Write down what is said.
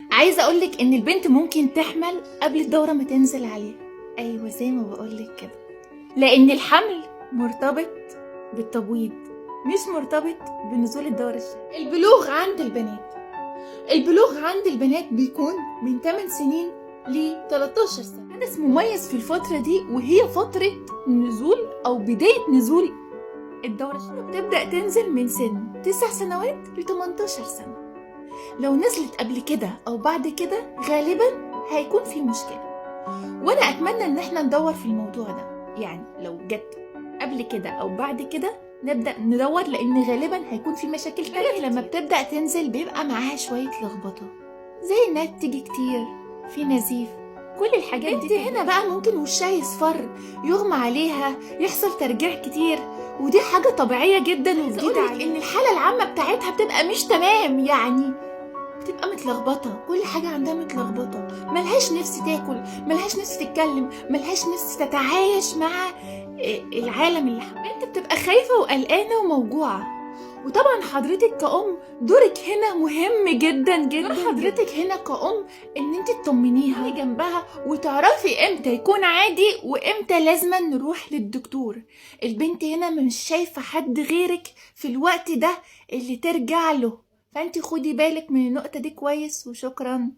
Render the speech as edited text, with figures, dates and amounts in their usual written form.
عايزه اقولك ان البنت ممكن تحمل قبل الدوره ما تنزل عليها. ايوه زي ما بقولك كده، لان الحمل مرتبط بالتبويض مش مرتبط بنزول الدوره الشهريه. البلوغ عند البنات بيكون من 8 سنين ل 13 سنه. حدث مميز في الفتره دي وهي فتره نزول او بدايه نزول الدوره الشهريه. بتبدا تنزل من سن 9 سنوات ل 18 سنه. لو نزلت قبل كده او بعد كده غالبا هيكون في مشكلة، وانا اتمنى ان احنا ندور في الموضوع ده. يعني لو جت قبل كده او بعد كده نبدأ ندور، لان غالبا هيكون في مشاكل تانية. لما بتبدأ تنزل بيبقى معاها شوية لخبطة، زي انها تيجي كتير، في نزيف، كل الحاجات دي. هنا بقى ممكن وشها يصفر، يغمى عليها، يحصل ترجيع كتير، ودي حاجة طبيعية جدا وجديدة عليها. ان الحالة العامة بتاعتها بتبقى مش تمام، يعني بتبقى متلخبطه، كل حاجه عندها متلخبطه، ملهاش نفس تاكل، ملهاش نفس تتكلم، ملهاش نفس تتعايش مع العالم اللي حواليها. انت بتبقى خايفه وقلقانه وموجوعه. وطبعا حضرتك كأم دورك هنا مهم جدا جدا. دور حضرتك هنا كأم ان انت تطمنيها جنبها وتعرفي امتى يكون عادي وامتى لازم نروح للدكتور. البنت هنا مش شايفه حد غيرك في الوقت ده اللي ترجع له، فانت خدي بالك من النقطة دي كويس. وشكرا.